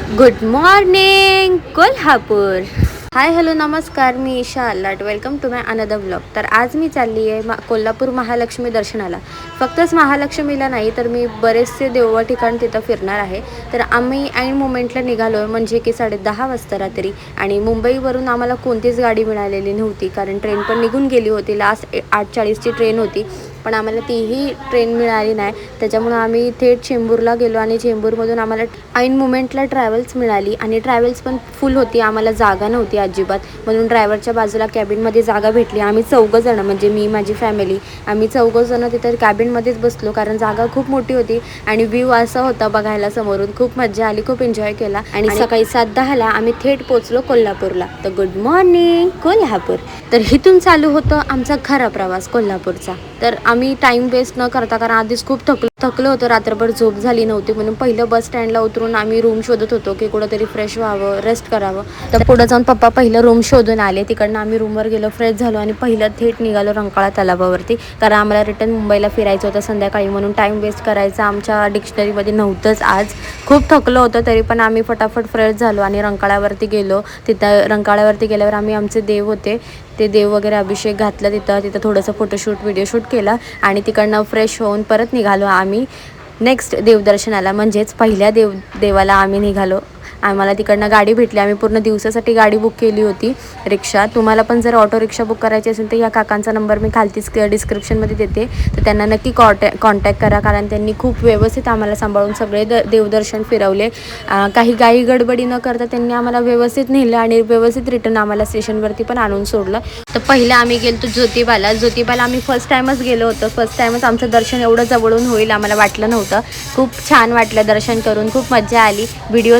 Good morning Kolhapur. Hi hello नमस्कार, मी Isha Allat. Welcome to my another vlog. तर आज मी चालली आहे कोल्हापूर महालक्ष्मी दर्शनाला. फक्तच महालक्ष्मीला नाही तर मी बरेचसे देवळ ठिकाण तिथं फिरणार आहे. तर आम्ही ऐन मोमेंटला निघालो म्हणजे की 10:30 वाजता रात्री. आणि मुंबईवरून आम्हाला कोणतीच गाडी मिळालेली नव्हती, कारण ट्रेन पण निघून गेली होती. लास्ट 8:40ची ट्रेन होती, पण आम्हाला तीही ट्रेन मिळाली नाही. त्याच्यामुळं आम्ही थेट चेंबूरला गेलो आणि चेंबूरमधून आम्हाला ऐन मोमेंटला ट्रॅव्हल्स मिळाली. आणि ट्रॅव्हल्स पण फुल होती, आम्हाला जागा नव्हती अजिबात. म्हणून ड्रायव्हरच्या बाजूला कॅबिनमध्ये जागा भेटली. आम्ही 4 जण, म्हणजे मी, माझी फॅमिली, आम्ही 4 जण तिथं कॅबिनमध्येच बसलो, कारण जागा खूप मोठी होती आणि व्ह्यू असा होता बघायला समोरून. खूप मजा आली, खूप एन्जॉय केला. आणि सकाळी 7:10ला आम्ही थेट पोचलो कोल्हापूरला. तर गुड मॉर्निंग कोल्हापूर. तर इथून चालू होतं आमचा खरा प्रवास कोल्हापूरचा. तर आम्ही टाईम वेस्ट न करता, कारण आधीच खूप थकलो होतो, रात्रभर झोप झाली नव्हती, म्हणून पहिलं बस स्टँडला उतरून आम्ही रूम शोधत होतो की कुठंतरी फ्रेश व्हावं, रेस्ट करावं. तर पुढे जाऊन पप्पा पहिलं रूम शोधून आले. तिकडनं आम्ही रूमवर गेलो, फ्रेश झालो आणि पहिलं थेट निघालो रंकाळा तलावावरती, कारण आम्हाला रिटर्न मुंबईला फिरायचं होतं संध्याकाळी. म्हणून टाईम वेस्ट करायचा आमच्या डिक्शनरीमध्ये नव्हतंच आज. खूप थकलो होतो, तरी पण आम्ही फटाफट फ्रेश झालो आणि रंकाळ्यावरती गेलो. तिथं रंकाळ्यावरती गेल्यावर आम्ही आमचे देव होते ते देव वगैरे अभिषेक घातला. तिथं थोडंसं फोटोशूट व्हिडिओ शूट केला आणि तिकडनं फ्रेश होऊन परत निघालो आम्ही नेक्स्ट देवदर्शनाला, म्हणजेच पहिल्या देवाला आम्ही निघालो. आम्हाला तिकडनं गाडी भेटली. आम्ही पूर्ण दिवसासाठी गाडी बुक केली होती, रिक्षा. तुम्हाला पण जर ऑटो रिक्षा बुक करायची असेल तर या काकांचा नंबर मी खालतीच डिस्क्रिप्शनमध्ये देते, तर त्यांना नक्की कॉन्टॅक्ट करा, कारण त्यांनी खूप व्यवस्थित आम्हाला सांभाळून सगळे देवदर्शन फिरवले. काही गाई गडबडी न करता त्यांनी आम्हाला व्यवस्थित नेलं आणि व्यवस्थित रिटर्न आम्हाला स्टेशनवरती पण आणून सोडलं. तर पहिलं आम्ही गेलो ज्योतिबाला आम्ही फर्स्ट टाईमच गेलो होतो. फर्स्ट टाईमच आमचं दर्शन एवढं जवळून होईल आम्हाला वाटलं नव्हतं. खूप छान वाटलं दर्शन करून, खूप मजा आली.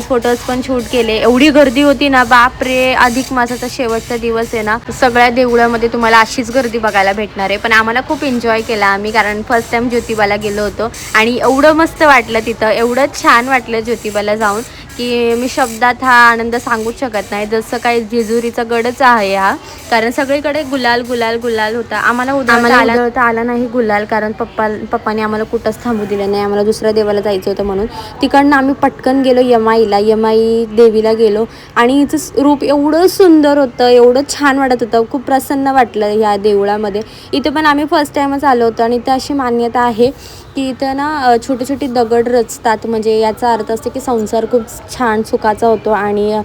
फोटोज पण शूट केले. एवढी गर्दी होती ना, बाप रे. अधिक मासाचा शेवटचा दिवस आहे ना, सगळ्या देवळामध्ये तुम्हाला अशीच गर्दी बघायला भेटणार आहे. पण आम्हाला खूप एन्जॉय केला आम्ही, कारण फर्स्ट टाइम ज्योतिबाला गेलो होतो आणि एवढं मस्त वाटलं तिथं, एवढं छान वाटलं ज्योतिबाला जाऊन की मी शब्दात हा आनंद सांगूच शकत नाही. जसं काही जेजुरीचा गडच आहे हा, कारण सगळीकडे गुलाल गुलाल गुलाल होता. आम्हाला उधळता आला नाही गुलाल, कारण पप्पाने आम्हाला कुठंच थांबू दिलं नाही. आम्हाला दुसऱ्या देवाला जायचं होतं म्हणून तिकडनं आम्ही पटकन गेलो यमाई देवीला गेलो. आणि हिचं रूप एवढं सुंदर होतं, एवढं छान वाटत होतं, खूप प्रसन्न वाटलं ह्या देवळामध्ये. इथं पण आम्ही फर्स्ट टाईमच आलो होतो आणि इथं अशी मान्यता आहे की इथं ना छोटे छोटे दगड रचतात, म्हणजे याचा अर्थ असतो की संसार खूप छान सुखाचा होतो आणि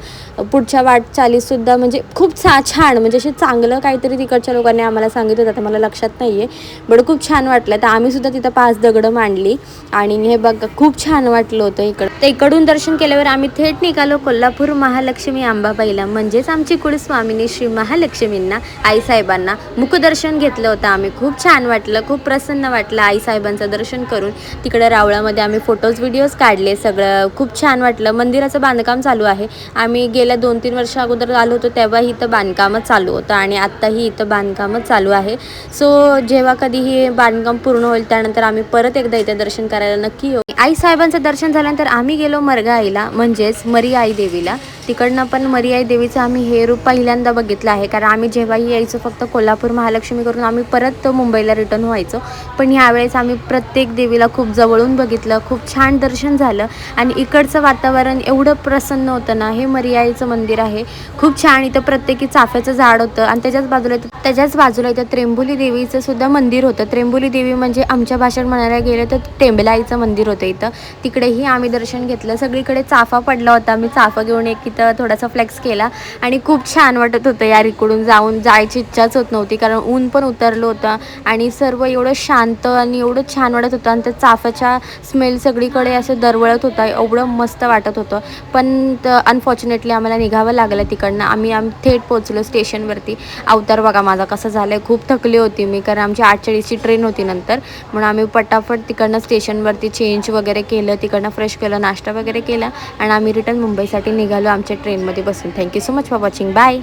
पुढच्या वाटचालीसुद्धा म्हणजे खूप छान, म्हणजे असे चांगलं काहीतरी तिकडच्या लोकांनी आम्हाला सांगितलं होतं. मला लक्षात नाही आहे, बट खूप छान वाटलं. तर आम्हीसुद्धा तिथं 5 दगडं मांडली आणि हे बघ खूप छान वाटलं होतं इकडं. तर इकडून दर्शन केल्यावर आम्ही थेट निघालो कोल्हापूर महालक्ष्मी अंबाबाईला, म्हणजेच आमची कुलस्वामिनी श्री महालक्ष्मींना, आईसाहेबांना मुखदर्शन घेतलं होतं आम्ही. खूप छान वाटलं, खूप प्रसन्न वाटलं आईसाहेबांचं दर्शन करून. तिकडे रावळामध्ये आम्ही फोटोज व्हिडिओज काढले, सगळं खूप छान वाटलं. मंदिराचं बांधकाम चालू आहे. आम्ही गेल्या 2-3 वर्ष अगोदर आलो होतो तेव्हा इथं बांधकामच चालू होतं आणि आत्ताही इथं बांधकामच चालू आहे. सो जेव्हा कधी हे बांधकाम पूर्ण होईल त्यानंतर आम्ही परत एकदा इथं दर्शन करायला नक्की येऊ. आईसाहेबांचं दर्शन झाल्यानंतर आम्ही गेलो मरघाईला, म्हणजेच मरीआई देवीला. तिकडनं पण मरीआई देवीचं आम्ही हे रूप पहिल्यांदा बघितलं आहे, कारण आम्ही जेव्हाही यायचो फक्त कोल्हापूर महालक्ष्मी करून आम्ही परत मुंबईला रिटर्न व्हायचो. पण ह्यावेळेस आम्ही प्रत्येक देवीला खूप जवळून बघितलं, खूप छान दर्शन झालं आणि इकडचं वातावरण एवढं प्रसन्न होतं ना. हे मरीआईचं मंदिर आहे, खूप छान. इथं प्रत्येकी चाफ्याचं झाड होतं आणि त्याच्याच बाजूला इथं त्र्यंबोली देवीचं सुद्धा मंदिर होतं. त्र्यंबोली देवी म्हणजे आमच्या भाषेत म्हणायला गेलं तर टेंबलाईचं मंदिर होतं इथं. तिकडेही आम्ही दर्शन घेतलं. सगळीकडे चाफा पडला होता, मी चाफा घेऊन एक इथं थोडासा फ्लेक्स केला आणि खूप छान वाटत होतं यार. इकडून जायची इच्छाच होत नव्हती, कारण ऊन पण उतरलं होतं आणि सर्व एवढं शांत आणि एवढं छान वाटत होतं. आणि त्या चाफ्याच्या स्मेल सगळीकडे असं दरवळत होता, एवढं मस्त वाटत होतं. पण अनफॉर्च्युनेटली आम्हाला निघावं लागलं तिकडनं. आम्ही थेट पोचलो स्टेशनवरती. अवतार बघा माझा कसा झाला आहे, खूप थकली होती मी, कारण आमची 8:40ची ट्रेन होती नंतर. म्हणून आम्ही पटापट तिकडनं स्टेशनवरती चेंज वगैरे केलं, तिकडनं फ्रेश केलं, नाश्ता वगैरे केला आणि आम्ही रिटर्न मुंबईसाठी निघालो आमच्या ट्रेनमध्ये बसून. Thank you so much for watching. Bye.